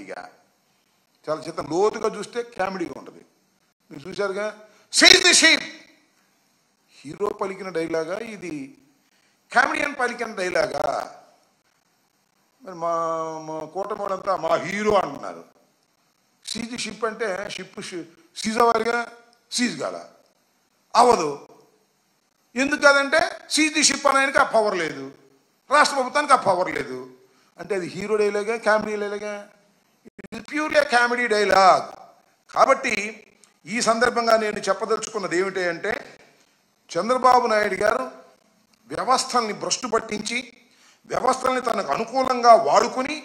కామెడీగా, చాలా చిత్తం లోతుగా చూస్తే కామెడీగా ఉంటుంది. మీరు చూశారుగా, సీజ్ ది షీప్. హీరో పలికిన డైలాగా ఇది, కామెడియన్ పలికిన డైలాగా? మరి మా మా కూటమి వాళ్ళంతా మా హీరో అంటున్నారు. సీజ్ ది షిప్ అంటే షిప్ సీజ్ అవ్వాలిగా, సీజ్ కాల అవ్వదు. ఎందుకు కాదంటే సీజ్ ది షిప్ అనడానికి ఆ పవర్ లేదు, రాష్ట్ర ప్రభుత్వానికి ఆ పవర్ లేదు. అంటే అది హీరో డైలాగా, కామెడీ డైలాగా? It is purely comedy dialogue. కాబట్టి ఈ సందర్భంగా నేను చెప్పదలుచుకున్నది ఏమిటి అంటే, చంద్రబాబు నాయుడు గారు వ్యవస్థల్ని భ్రష్టు పట్టించి, వ్యవస్థల్ని తనకు అనుకూలంగా వాడుకుని,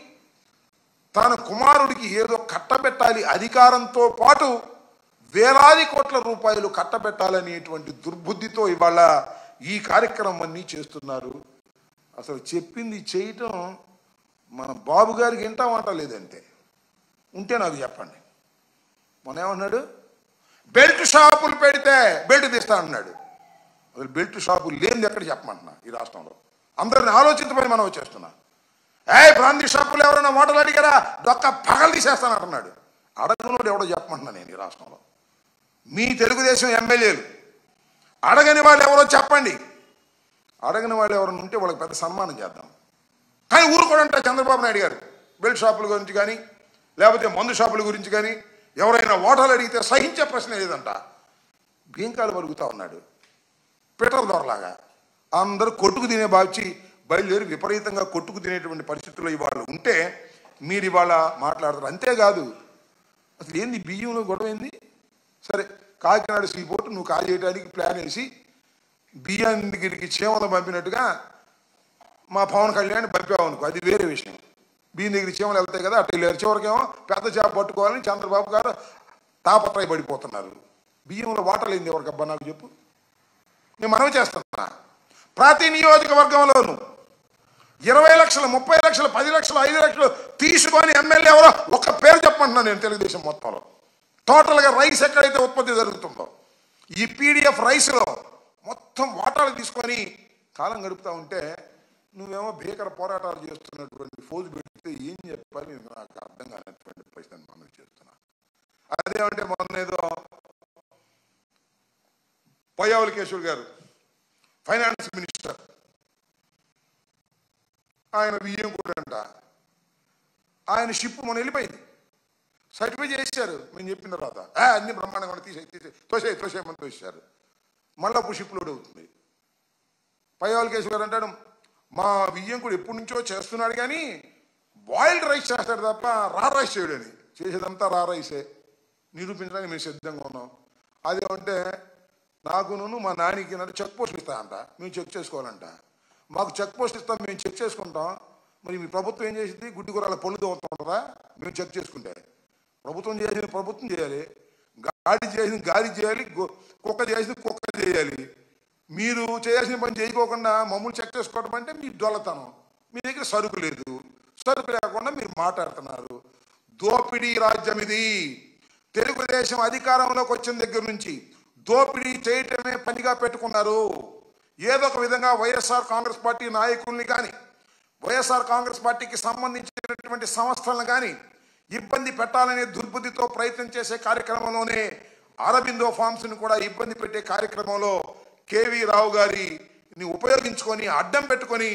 తన కుమారుడికి ఏదో కట్టబెట్టాలి, అధికారంతో పాటు వేలాది కోట్ల రూపాయలు కట్టబెట్టాలనేటువంటి దుర్బుద్ధితో ఇవాళ ఈ కార్యక్రమం అన్నీ చేస్తున్నారు. అసలు చెప్పింది చేయటం మన బాబు గారికి వింటామంట లేదంటే, ఉంటే నాకు చెప్పండి. మన ఏమన్నాడు, బెల్ట్ షాపులు పెడితే బెల్ట్ తీస్తా అన్నాడు. అసలు బెల్ట్ షాపులు లేనిది ఎక్కడ చెప్పమంటున్నా ఈ రాష్ట్రంలో? అందరిని ఆలోచించమని మనం వచ్చేస్తున్నా. బ్రాందీ షాపులు ఎవరైనా ఓటలు అడిగారా, డొక్క పగలు తీసేస్తానంటున్నాడు. అడగనోడు ఎవడో చెప్పమంటున్నా నేను ఈ రాష్ట్రంలో. మీ తెలుగుదేశం ఎమ్మెల్యేలు అడగని వాళ్ళు ఎవరో చెప్పండి. అడగని వాళ్ళు ఎవరైనా ఉంటే వాళ్ళకి పెద్ద సన్మానం చేద్దాం. కానీ ఊరుకోడంట చంద్రబాబు నాయుడు గారు బెల్ట్ షాపుల గురించి కానీ, లేకపోతే మందు షాపుల గురించి కానీ ఎవరైనా ఓటర్లు అడిగితే సహించే ప్రశ్న లేదంట. బీంకాలు పలుకుతా ఉన్నాడు పీటర్ దొరలాగా. అందరూ కొట్టుకు తినే బాచి బయలుదేరి విపరీతంగా కొట్టుకు తినేటువంటి పరిస్థితుల్లో ఇవాళ ఉంటే మీరు ఇవాళ మాట్లాడతారు. అంతేకాదు, అసలు ఏంది బియ్యంలో గొడవ ఏంది? సరే, కాకినాడ సీపోర్టు నువ్వు కాల్ చేయడానికి ప్లాన్ వేసి బియ్యాన్ని దగ్గరికి చీమలు పంపినట్టుగా మా పవన్ కళ్యాణ్ పంపావు అనుకో, అది వేరే విషయం. బియ్యం దగ్గరికి చీమలు వెళ్తాయి కదా, అట్లా వెళ్ళారు. చివరికేమో పెద్ద చేప పట్టుకోవాలని చంద్రబాబు గారు తాపత్రయ పడిపోతున్నారు. బియ్యంలో వాటర్ ఏంది ఎవరికబ్బా నాకు చెప్పు. నేను మనవి చేస్తున్నా, ప్రతి నియోజకవర్గంలోనూ 20 లక్షలు, 30 లక్షలు, 10 లక్షలు, 5 లక్షలు తీసుకొని ఎమ్మెల్యే ఎవరో ఒక పేరు చెప్పమంటున్నాను నేను తెలుగుదేశం మొత్తంలో. టోటల్గా రైస్ ఎక్కడైతే ఉత్పత్తి జరుగుతుందో ఈ పీడిఎఫ్ రైస్లో మొత్తం వాటాలు తీసుకొని కాలం గడుపుతూ ఉంటే నువ్వేమో భీకర పోరాటాలు చేస్తున్నటువంటి ఫోజు పెడితే ఏం చెప్పాలి నాకు అర్థం కానటువంటి పరిస్థితిని మనం చేస్తున్నా. అదేమంటే మొన్న ఏదో పయ్యావుల కేశవులు గారు ఫైనాన్స్ మినిస్టర్, ఆయన బియ్యం కూడా అంట, ఆయన షిప్ మొన్న వెళ్ళిపోయింది, సర్టిఫై చేశారు. మేము చెప్పిన తర్వాత అన్ని బ్రహ్మాండంగా తోసేయమని తోసారు. మళ్ళీ అప్పుడు షిప్ లోడ్ అవుతుంది. పయ్యావుల కేశవ్ గారు అంటాడు, మా బియ్యం కూడా ఎప్పటి నుంచో చేస్తున్నాడు కానీ బాయిల్డ్ రైస్ చేస్తాడు తప్ప రా రైస్ చేయడని. చేసేదంతా రా రైసే. నిరూపించడానికి మేము సిద్ధంగా ఉన్నాం. అదేమంటే నాకును మా నానికి చెక్ పోస్ట్ ఇస్తా అంట, మేము చెక్ చేసుకోవాలంట. మాకు చెక్ పోస్ట్ ఇస్తాం, మేము చెక్ చేసుకుంటాం. మరి మీ ప్రభుత్వం ఏం చేసింది? గుడ్డి కూరల పళ్ళు తోముతుంటుందా మేము చెక్ చేసుకుంటే? ప్రభుత్వం చేసింది ప్రభుత్వం చేయాలి, గాడి చేసింది గాడి చేయాలి, కుక్క చేసింది కుక్క చేయాలి. మీరు చేయాల్సిన పని చేయకోకుండా మమ్మల్ని చెక్ చేసుకోవడం అంటే మీ దొల్లతనం. మీ దగ్గర సరుకు లేదు, సరుకు లేకుండా మీరు మాట్లాడుతున్నారు. దోపిడీ రాజ్యం ఇది. తెలుగుదేశం అధికారంలోకి వచ్చిన దగ్గర నుంచి దోపిడీ చేయటమే పనిగా పెట్టుకున్నారు. ఏదో ఒక విధంగా వైఎస్ఆర్ కాంగ్రెస్ పార్టీ నాయకుల్ని కానీ, వైఎస్ఆర్ కాంగ్రెస్ పార్టీకి సంబంధించినటువంటి సంస్థలను కానీ ఇబ్బంది పెట్టాలనే దుర్బుద్ధితో ప్రయత్నం చేసే కార్యక్రమంలోనే అరబిందో ఫార్మ్స్ని కూడా ఇబ్బంది పెట్టే కార్యక్రమంలో కేవీ రావు గారిని ఉపయోగించుకొని అడ్డం పెట్టుకొని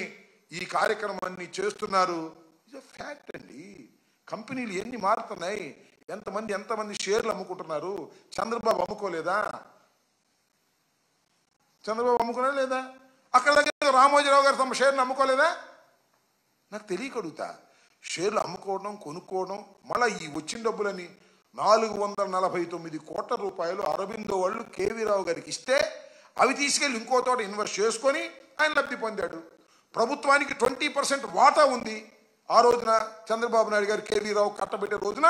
ఈ కార్యక్రమాన్ని చేస్తున్నారు. ఇది ఫ్యాక్ట్ అండి. కంపెనీలు ఎన్ని మారుతున్నాయి, ఎంతమంది షేర్లు అమ్ముకుంటున్నారు. చంద్రబాబు అమ్ముకోలేదా? చంద్రబాబు అమ్ముకున్నా లేదా? అక్కడ దగ్గర రామోజీరావు గారు తమ షేర్లు అమ్ముకోలేదా? నాకు తెలియకడుగుతా. షేర్లు అమ్ముకోవడం, కొనుక్కోవడం, మళ్ళీ ఈ వచ్చిన డబ్బులని 449 కోట్ల రూపాయలు అరబిందో వాళ్ళు కేవీ రావు గారికి ఇస్తే అవి తీసుకెళ్ళి ఇంకో తోట ఇన్వెస్ట్ చేసుకొని ఆయన లబ్ధి పొందాడు. ప్రభుత్వానికి 20% వాటా ఉంది. ఆ రోజున చంద్రబాబు నాయుడు గారు కేవీ రావు కట్టబెట్టే రోజున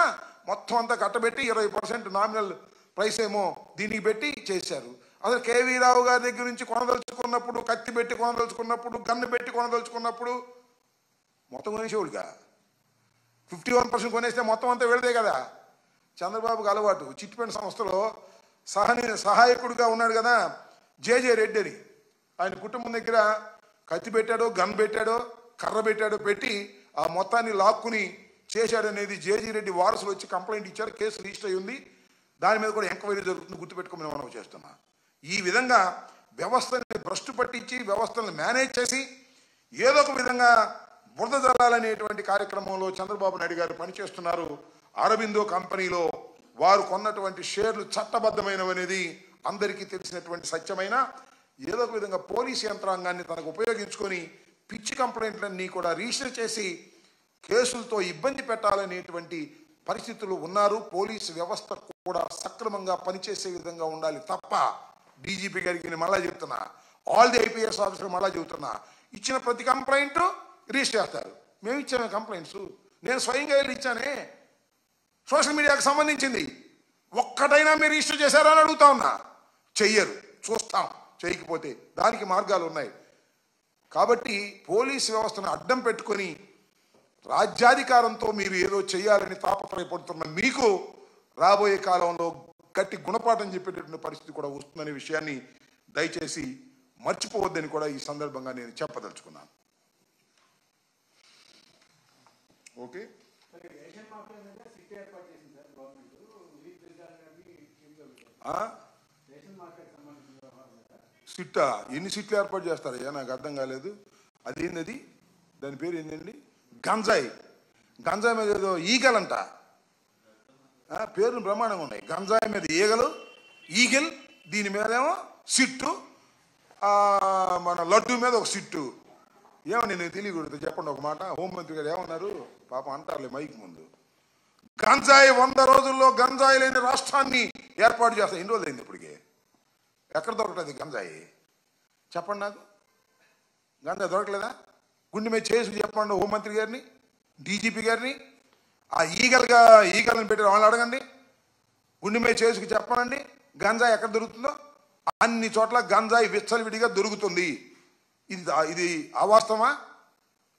మొత్తం అంతా కట్టబెట్టి 20% నామినల్ ప్రైస్ ఏమో దీనికి పెట్టి చేశారు. అసలు కేవీ రావు గారి దగ్గర నుంచి కొనదలుచుకున్నప్పుడు, కత్తి పెట్టి కొనదలుచుకున్నప్పుడు, గన్ను పెట్టి కొనదలుచుకున్నప్పుడు మొత్తం కొనేసేవాడుగా. 51% కొనేస్తే మొత్తం అంతా వెళదే కదా. చంద్రబాబుకి అలవాటు. చిట్ ఫండ్ సంస్థలో సహాయకుడిగా ఉన్నాడు కదా జేజే రెడ్డి అని. ఆయన కుటుంబం దగ్గర కత్తి పెట్టాడో, గన్ పెట్టాడో, కర్ర పెట్టాడో పెట్టి ఆ మొత్తాన్ని లాక్కుని చేశాడనేది జేజీ రెడ్డి వారసులు వచ్చి కంప్లైంట్ ఇచ్చారు, కేసు రిజిస్టర్ అయి ఉంది. దాని మీద కూడా ఎంక్వైరీ జరుగుతుంది, గుర్తుపెట్టుకోమని మనం చేస్తున్నా. ఈ విధంగా వ్యవస్థని భ్రష్టు పట్టించి వ్యవస్థలను మేనేజ్ చేసి ఏదో ఒక విధంగా బురద జల్లాలనేటువంటి కార్యక్రమంలో చంద్రబాబు నాయుడు గారు పనిచేస్తున్నారు. అరబిందో కంపెనీలో వారు కొన్నటువంటి షేర్లు చట్టబద్ధమైనవనేది అందరికీ తెలిసినటువంటి సత్యమైన ఏదో ఒక విధంగా పోలీసు యంత్రాంగాన్ని తనకు ఉపయోగించుకొని పిచ్చి కంప్లైంట్లన్నీ కూడా రిజిస్టర్ చేసి కేసులతో ఇబ్బంది పెట్టాలనేటువంటి పరిస్థితులు ఉన్నారు. పోలీసు వ్యవస్థ కూడా సక్రమంగా పనిచేసే విధంగా ఉండాలి తప్ప డీజీపీ గారికి మళ్ళా చెప్తున్నా, ఆల్ ది ఐపీఎస్ ఆఫీసర్ మళ్ళా చెబుతున్నా, ఇచ్చిన ప్రతి కంప్లైంట్ రిజిస్టర్ చేస్తారు. మేము ఇచ్చామే కంప్లైంట్స్, నేను స్వయంగా వెళ్ళి ఇచ్చానే, సోషల్ మీడియాకు సంబంధించింది. ఒక్కటైనా మీరు రిజిస్టర్ చేశారా అని అడుగుతా ఉన్నా. చెయ్యరు, చూస్తాం. చేయకపోతే దానికి మార్గాలు ఉన్నాయి. కాబట్టి పోలీసు వ్యవస్థను అడ్డం పెట్టుకొని రాజ్యాధికారంతో మీరు ఏదో చేయాలని తాపత్రయపడుతున్న మీకు రాబోయే కాలంలో గట్టి గుణపాఠం చెప్పేటటువంటి పరిస్థితి కూడా వస్తుందనే విషయాన్ని దయచేసి మర్చిపోవద్దని కూడా ఈ సందర్భంగా నేను చెప్పదలుచుకున్నాను. ఓకే, సిట్టా ఎన్ని సిట్లు ఏర్పాటు చేస్తారయ్యా? నాకు అర్థం కాలేదు. అదేంది, దాని పేరు ఏంటండి? గంజాయి. గంజాయి మీద ఏదో ఈగలంట, పేర్లు బ్రహ్మాండంగా ఉన్నాయి. గంజాయి మీద ఈగల్, దీని మీదేమో సిట్టు, మన లడ్డు మీద ఒక సిట్టు. ఏమని నేను తెలియకూడదు, చెప్పండి ఒక మాట. హోంమంత్రి గారు ఏమన్నారు పాపం అంటారులే మైక్ ముందు. గంజాయి 100 రోజుల్లో గంజాయి లేని రాష్ట్రాన్ని ఏర్పాటు చేస్తాం. ఎన్ని రోజులు అయింది ఇప్పటికే? ఎక్కడ దొరకలేదు గంజాయి? చెప్పండి నాకు. గంజాయి దొరకలేదా? గుండె మీద చేసి చెప్పండి హోంమంత్రి గారిని, డీజీపీ గారిని. ఆ ఈగలను పెట్టి వాళ్ళు అడగండి, గుండె మీద చేసుకు చెప్పనండి గంజాయి ఎక్కడ దొరుకుతుందో. అన్ని చోట్ల గంజాయి విచ్చలవిడిగా దొరుకుతుంది. ఇది అవాస్తవమా?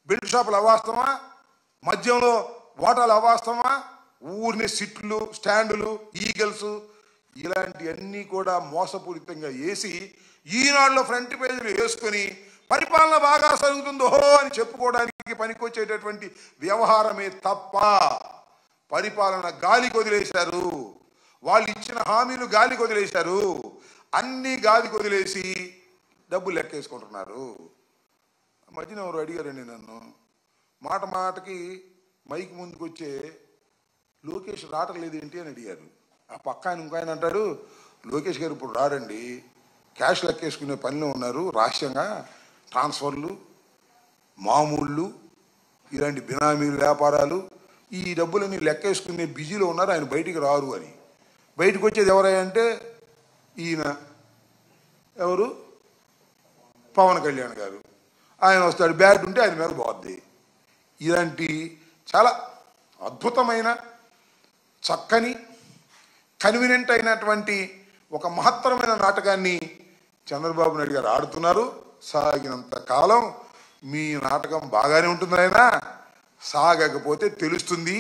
బెల్ట్ షాపులు అవాస్తవమా? మద్యంలో ఓటాలు అవాస్తవమా? ఊరిని సిట్లు, స్టాండులు, ఈగల్స్ ఇలాంటివన్నీ కూడా మోసపూరితంగా వేసి ఈనాడులో ఫ్రంట్ పేజీలు వేసుకొని పరిపాలన బాగా సాగుతుందో అని చెప్పుకోవడానికి పనికొచ్చేటటువంటి వ్యవహారమే తప్ప పరిపాలన గాలికి వదిలేశారు. వాళ్ళు ఇచ్చిన హామీలు గాలికి వదిలేశారు. అన్ని గాలికి వదిలేసి డబ్బులు లెక్కేసుకుంటున్నారు. మధ్యన ఎవరు అడిగారండి నన్ను, మాటకి మైక్ ముందుకు వచ్చే లోకేష్ రావట్లేదు ఏంటి అని అడిగారు. ఆ పక్క ఆయన ఇంకో ఆయన అంటాడు, లోకేష్ గారు ఇప్పుడు రాడండి, క్యాష్ లెక్కేసుకునే పనిలో ఉన్నారు, రహస్యంగా ట్రాన్స్ఫర్లు, మామూళ్ళు, ఇలాంటి బినామీలు, వ్యాపారాలు, ఈ డబ్బులన్నీ లెక్కేసుకునే బిజీలో ఉన్నారు, ఆయన బయటికి రారు అని. బయటకు వచ్చేది ఎవరయ్యా అంటే ఈయన ఎవరు, పవన్ కళ్యాణ్ గారు. ఆయన వస్తాడు, బ్యాట్ ఉంటే ఆయన మీద పోద్ది. ఇలాంటి చాలా అద్భుతమైన చక్కని కన్వీనియంట్ అయినటువంటి ఒక మహత్తరమైన నాటకాన్ని చంద్రబాబు నాయుడు గారు ఆడుతున్నారు. సాగినంత కాలం మీ నాటకం బాగానే ఉంటుంది, అయినా సాగకపోతే తెలుస్తుంది